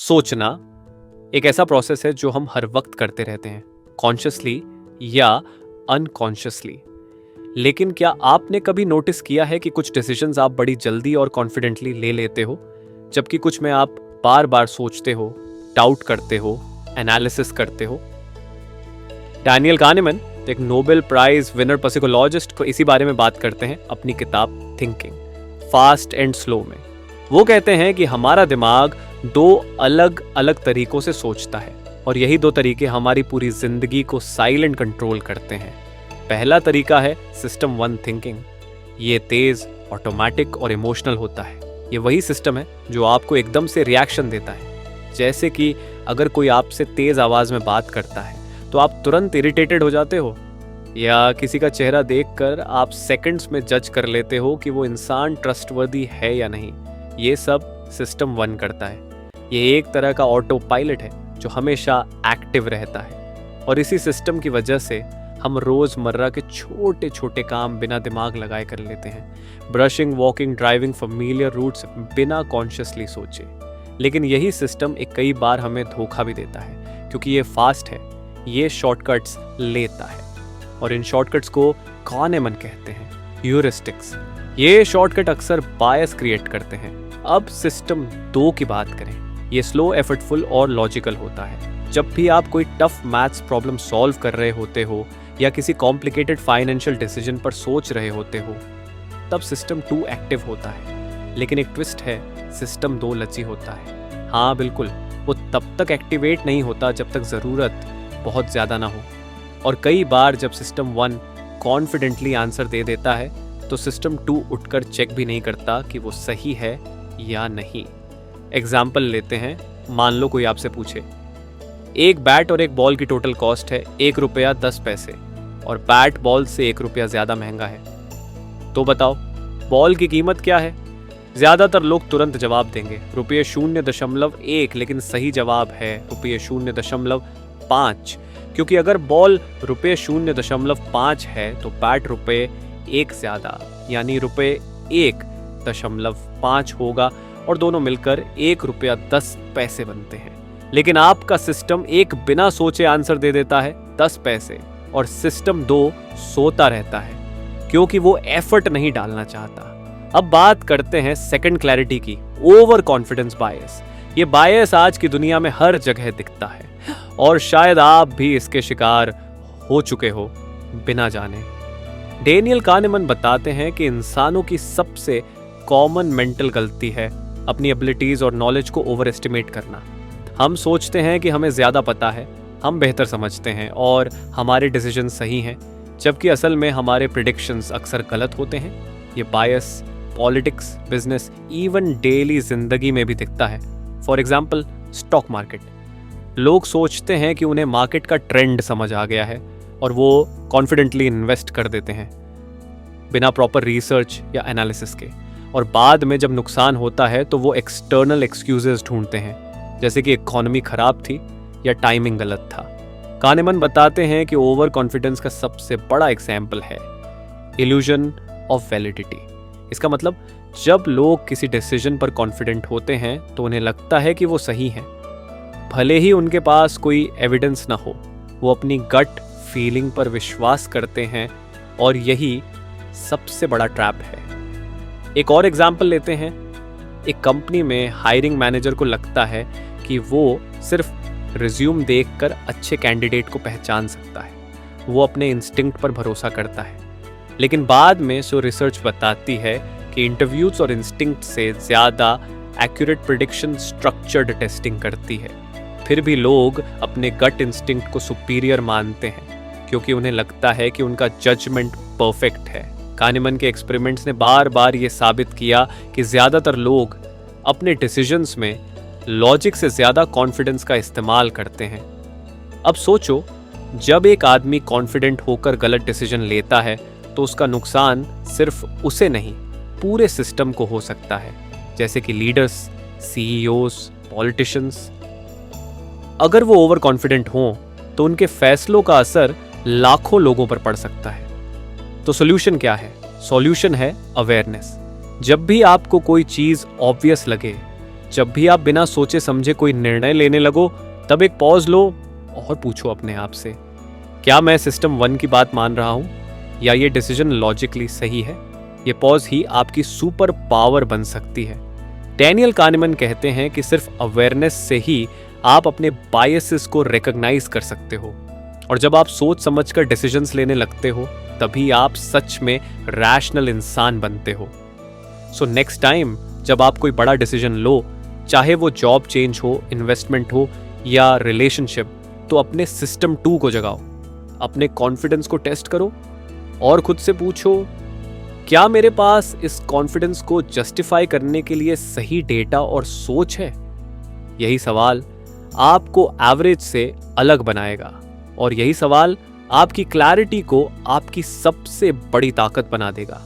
सोचना एक ऐसा प्रोसेस है जो हम हर वक्त करते रहते हैं, कॉन्शियसली या अनकॉन्शियसली। लेकिन क्या आपने कभी नोटिस किया है कि कुछ डिसीजंस आप बड़ी जल्दी और कॉन्फिडेंटली ले लेते हो, जबकि कुछ में आप बार बार सोचते हो, डाउट करते हो, एनालिसिस करते हो? डैनियल कानेमन, एक नोबेल प्राइज विनर साइकोलॉजिस्ट, को इसी बारे में बात करते हैं अपनी किताब थिंकिंग फास्ट एंड स्लो में। वो कहते हैं कि हमारा दिमाग दो अलग अलग तरीकों से सोचता है और यही दो तरीके हमारी पूरी जिंदगी को साइलेंट कंट्रोल करते हैं। पहला तरीका है सिस्टम 1 थिंकिंग। ये तेज, ऑटोमेटिक और इमोशनल होता है। ये वही सिस्टम है जो आपको एकदम से रिएक्शन देता है। जैसे कि अगर कोई आपसे तेज आवाज में बात करता है तो आप तुरंत इरिटेटेड हो जाते हो, या किसी का चेहरा देखकर आप सेकंड्स में जज कर लेते हो कि वो इंसान ट्रस्टवर्दी है या नहीं। ये सब सिस्टम 1 करता है। ये एक तरह का ऑटो पायलट है जो हमेशा एक्टिव रहता है, और इसी सिस्टम की वजह से हम रोजमर्रा के छोटे छोटे काम बिना दिमाग लगाए कर लेते हैं। Brushing, walking, driving familiar routes बिना कॉन्शियसली सोचे। लेकिन यही सिस्टम एक कई बार हमें धोखा भी देता है, क्योंकि ये फास्ट है, ये शॉर्टकट्स लेता है, और इन शॉर्टकट्स को कानेमन कहते हैं ह्यूरिस्टिक्स। ये शॉर्टकट अक्सर बायस क्रिएट करते हैं। अब सिस्टम 2 की बात करें, ये स्लो, एफर्टफुल और लॉजिकल होता है। जब भी आप कोई टफ मैथ्स प्रॉब्लम सॉल्व कर रहे होते हो या किसी कॉम्प्लिकेटेड फाइनेंशियल डिसीजन पर सोच रहे होते हो, तब सिस्टम 2 एक्टिव होता है। लेकिन एक ट्विस्ट है, सिस्टम 2 लची होता है। हाँ बिल्कुल, वो तब तक एक्टिवेट नहीं होता जब तक ज़रूरत बहुत ज़्यादा ना हो। और कई बार जब सिस्टम 1 कॉन्फिडेंटली आंसर दे देता है तो सिस्टम 2 उठकर चेक भी नहीं करता कि वो सही है या नहीं। एग्जाम्पल लेते हैं, मान लो कोई आपसे पूछे, एक बैट और एक बॉल की टोटल कॉस्ट है ₹1.10 और बैट बॉल से ₹1 ज़्यादा महंगा है, तो बताओ बॉल की कीमत क्या है? ज़्यादातर लोग तुरंत जवाब देंगे ₹0.1, लेकिन सही जवाब है ₹0.5, क्योंकि अगर बॉल ₹0.5 है तो बैट ₹1 ज़्यादा यानी ₹1.5 होगा, और दोनों मिलकर ₹1.10 बनते हैं। लेकिन आपका सिस्टम एक बिना सोचे आंसर दे देता है 10 पैसे, और सिस्टम 2 सोता रहता है क्योंकि वो एफर्ट नहीं डालना चाहता। अब बात करते हैं सेकंड क्लैरिटी की, ओवर कॉन्फिडेंस बायस। ये बायस आज की दुनिया में हर जगह दिखता है, और शायद आप भी इसके शिकार हो चुके हो बिना जाने। डैनियल कानेमन बताते हैं कि इंसानों की सबसे कॉमन मेंटल गलती है अपनी एबिलिटीज और नॉलेज को ओवर एस्टिमेट करना। हम सोचते हैं कि हमें ज़्यादा पता है, हम बेहतर समझते हैं और हमारे डिसीजन सही हैं, जबकि असल में हमारे प्रिडिक्शंस अक्सर गलत होते हैं। ये बायस पॉलिटिक्स, बिजनेस, इवन डेली जिंदगी में भी दिखता है। For example stock market. लोग सोचते हैं कि उन्हें मार्केट का ट्रेंड समझ आ गया है और वो कॉन्फिडेंटली इन्वेस्ट कर देते हैं बिना प्रॉपर रिसर्च या एनालिसिस के, और बाद में जब नुकसान होता है तो वो एक्सटर्नल एक्सक्यूजेस ढूंढते हैं, जैसे कि इकोनॉमी खराब थी या टाइमिंग गलत था। कानेमन बताते हैं कि ओवर कॉन्फिडेंस का सबसे बड़ा एग्जाम्पल है इल्यूजन ऑफ वैलिडिटी। इसका मतलब, जब लोग किसी डिसीजन पर कॉन्फिडेंट होते हैं तो उन्हें लगता है कि वो सही है, भले ही उनके पास कोई एविडेंस ना हो। वो अपनी गट फीलिंग पर विश्वास करते हैं, और यही सबसे बड़ा ट्रैप है। एक और एग्जाम्पल लेते हैं, एक कंपनी में हायरिंग मैनेजर को लगता है कि वो सिर्फ रिज्यूम देखकर अच्छे कैंडिडेट को पहचान सकता है। वो अपने इंस्टिंक्ट पर भरोसा करता है, लेकिन बाद में रिसर्च बताती है कि इंटरव्यूज और इंस्टिंक्ट से ज़्यादा एक्यूरेट प्रेडिक्शन स्ट्रक्चर्ड टेस्टिंग करती है। फिर भी लोग अपने गट इंस्टिंक्ट को सुपीरियर मानते हैं क्योंकि उन्हें लगता है कि उनका जजमेंट परफेक्ट है। कानेमन के एक्सपेरिमेंट्स ने बार बार ये साबित किया कि ज़्यादातर लोग अपने डिसीजंस में लॉजिक से ज़्यादा कॉन्फिडेंस का इस्तेमाल करते हैं। अब सोचो, जब एक आदमी कॉन्फिडेंट होकर गलत डिसीजन लेता है तो उसका नुकसान सिर्फ उसे नहीं, पूरे सिस्टम को हो सकता है, जैसे कि लीडर्स, सीईओज, पॉलिटिशियंस। अगर वो ओवर कॉन्फिडेंट हों तो उनके फैसलों का असर लाखों लोगों पर पड़ सकता है। तो सॉल्यूशन क्या है? सॉल्यूशन है अवेयरनेस। जब भी आपको कोई चीज ऑब्वियस लगे, जब भी आप बिना सोचे समझे कोई निर्णय लेने लगो, तब एक पॉज लो और पूछो अपने आप से, क्या मैं सिस्टम 1 की बात मान रहा हूं या ये डिसीजन लॉजिकली सही है? ये पॉज ही आपकी सुपर पावर बन सकती है। डैनियल कानेमैन कहते हैं कि सिर्फ अवेयरनेस से ही आप अपने बायसेस को रिकॉग्नाइज कर सकते हो, और जब आप सोच समझकर डिसीजंस लेने लगते हो तभी आप सच में रैशनल इंसान बनते हो। सो नेक्स्ट टाइम जब आप कोई बड़ा डिसीजन लो, चाहे वो जॉब चेंज हो, इन्वेस्टमेंट हो या रिलेशनशिप, तो अपने सिस्टम 2 को जगाओ, अपने कॉन्फिडेंस को टेस्ट करो और खुद से पूछो, क्या मेरे पास इस कॉन्फिडेंस को जस्टिफाई करने के लिए सही डेटा और सोच है? यही सवाल आपको एवरेज से अलग बनाएगा, और यही सवाल आपकी क्लैरिटी को आपकी सबसे बड़ी ताकत बना देगा।